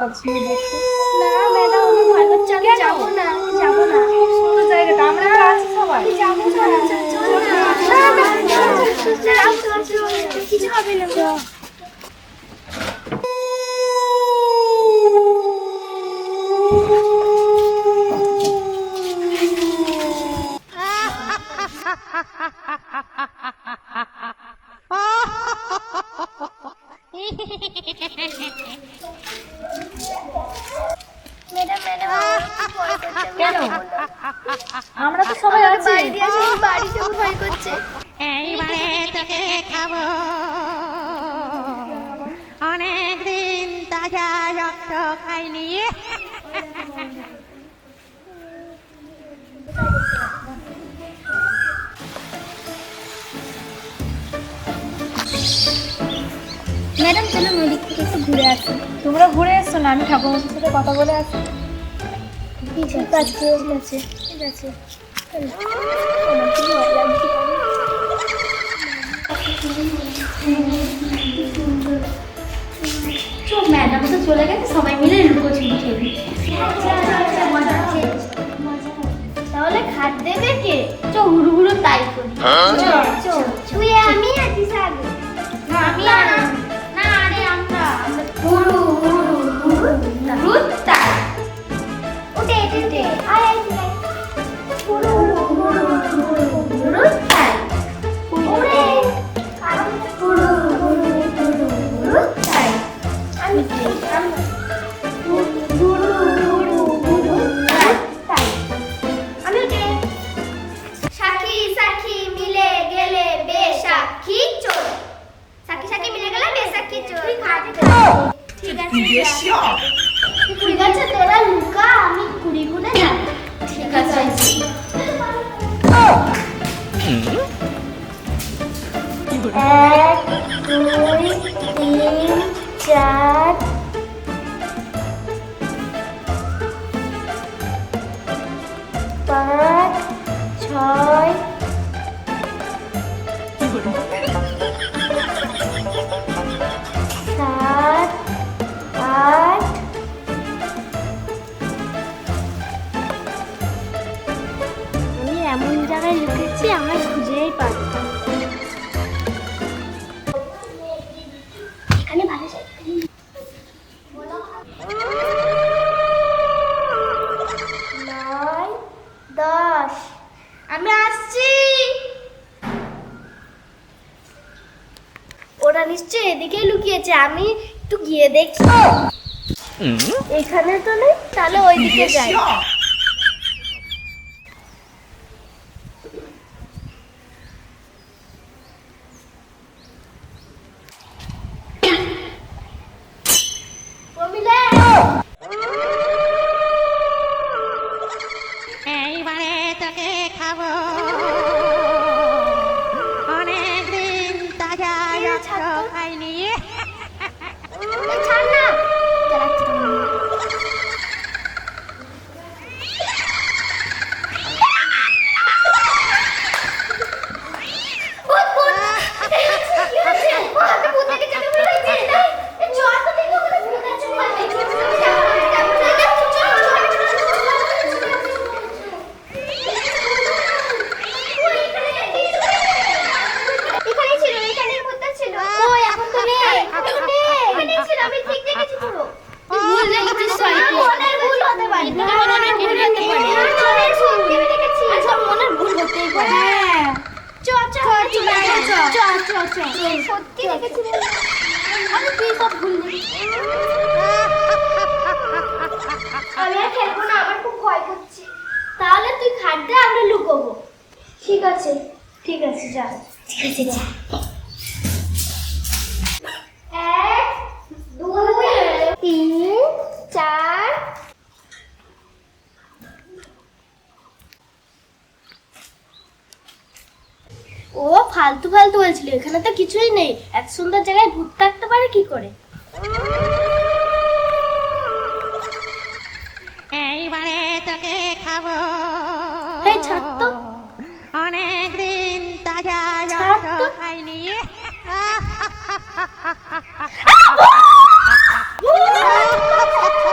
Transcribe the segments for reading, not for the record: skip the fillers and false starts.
তাকাচ্ছি দেখি। না ম্যাডাম আমি ভয় করছি, আমি যাবো না, যাবো না। সুন্দর জায়গাটা, আমরা তো আছি সবাই। আমি যাবো না, চলো না। কিছু হবে না। ম্যাডাম ম্যাডাম কেন? আমরা তো সবাই আছি। বাড়ি দিয়ে আসি, বাড়ি থেকে ভয় করছে। এইবারে তোকে খাবো, অনেকদিন তাজা রক্ত খাইনি। ম্যাডাম চলো নদী থেকে একটু ঘুরে আসি। তোমরা ঘুরে এসছো না, আমি ঠাকুমার সাথে কথা বলে আসি। ঠিক আছে ঠিক আছে ঠিক আছে। আমার কি ভয় লাগছে। ম্যাডাম তো চলে গেছে, সবাই মিলে লুকোচুরি খেলি। তাহলে খাট দেবে কে? চ হুড়ু হুড়ু তাই করি। তুই আমি আছিস আগে। না আমি না, আরে আমরা হুড়ু হুড়ু হুড়ু হুড়ু তাই। ওটে এটে আয় আয় হুড়ু হুড়ু হুড়ু হুড়ু তাই। ওরে কারণ হুড়ু হুড়ু হুড়ু হুড়ু তাই। আমি হুড়ু হুড়ু হুড়ু তাই। আমি সাক্ষী সাক্ষী মিলে গেলে বেসাক্ষী চোর। সাক্ষী সাক্ষী মিলে গেলে বেসাক্ষী চোর। ঠিক আছে ঠিক আছে, তোরা লুকা, আমি ঘুরি ঘুরে যাব। ঠিক আছে। এক দুই তিন চার পাঁচ ছয় সাত আট আমি এমন জায়গায় লুকেছি আমরা খুঁজেই পারতাম। এখানে ভালো জায়গা। 9 10 আমি আসছি। ওরা নিশ্চয়ই এদিকেই লুকিয়েছে, আমি একটু গিয়ে দেখি। এখানে তো নেই, তাহলে ওইদিকে যাই। প্রমিলা এইবারে তোকে খাবো, অনেকদিন তাজা রক্ত খাইনি। ছাড় না। সত্যি রেখেছি, আমি তুই সব ভুললি। আমি আর খেলবো না, আমার খুব ভয় করছে। তাহলে তুই খাট দে, আমরা লুকোবো। ঠিক আছে ঠিক আছে যা। ঠিক আছে যা। 1 2 3 4 ও ফালতু ফালতু বলছিল, এখানে তো কিছুই নেই। এত সুন্দর জায়গায় ভূত থাকতে পারে কি করে? এইবারে তোকে খাবো, এই ছাড় তো। অনেকদিন তাজা ছাড় রক্ত তো। খাইনি। ভূত!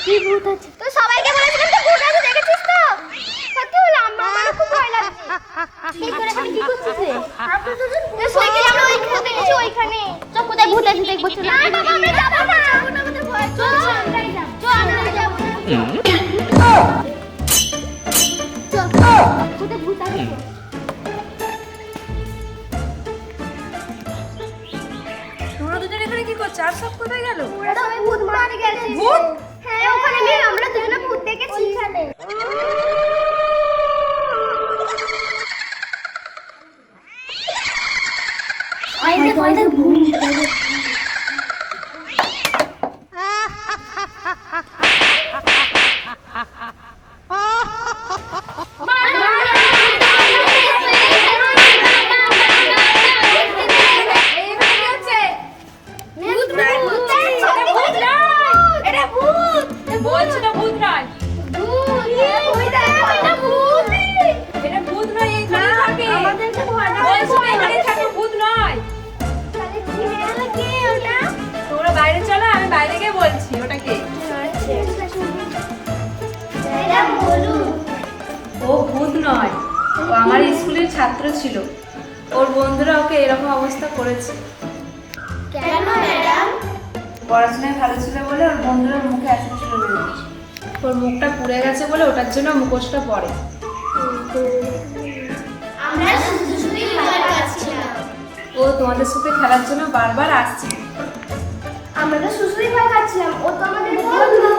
কি ভূত আছে? তো সবাইকে বলেছিলাম তো ভূত আছে, দেখেছিস তো? সত্যি হলো, আমার খুব ভয় লাগছে। কি করে এখানে কি করছিস রে? আমরা দুজন ভূত আমরা ওইখানে দেখেছি, ওইখানে। চল কোথায় ভূত আছে দেখবো, চল। না বাবা আমরা যাব না, আমাদের ভয়। চল আমরাই যাব, চল আমরা যাব না। চল কোথায় ভূত আছে? তোমরা দুজন এখানে কি করছো? আর সব কোথায় গেল? ওরা সবাই ভূত মারতে গেছে। ভূত? হ্যাঁ ওখানে আমরা দুজনে ভূত দেখেছি ওখানে। আইনে ভূত। বলছি না ভূত নয়। এটা ভূত নয়, এখানে থাকে। বলছি না এখানে থাকে, ভূত নয়। তোমরা বাইরে চলো, আমি বাইরে গিয়ে বলছি ওটাকে। ও ভূত নয়, ও আমার স্কুলের ছাত্র ছিল। ওর বন্ধুরা ওকে এরকম অবস্থা করেছে। কেন ম্যাডাম? পড়াশোনায় ভালো ছিল বলে ওর বন্ধুরা মুখে অ্যাসিড ছুড়ে মেরেছে। ওর মুখটা পুড়ে গেছে বলে ওটার জন্য মুখোশটা পরে। আমরা শুধু শুধুই ভয় পাচ্ছিলাম। ও তোমাদের সাথে খেলার জন্য বারবার আসছে। আমরা তো শুধুই ভয় পাচ্ছিলাম, ও তো আমাদের বন্ধু।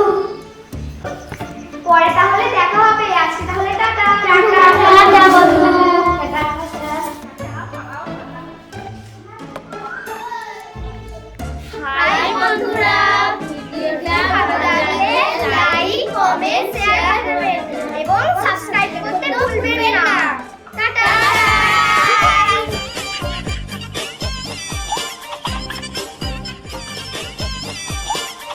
পরে তাহলে দেখা হবে, আজকে তাহলে টাটা। টাটা বন্ধু। টাটা।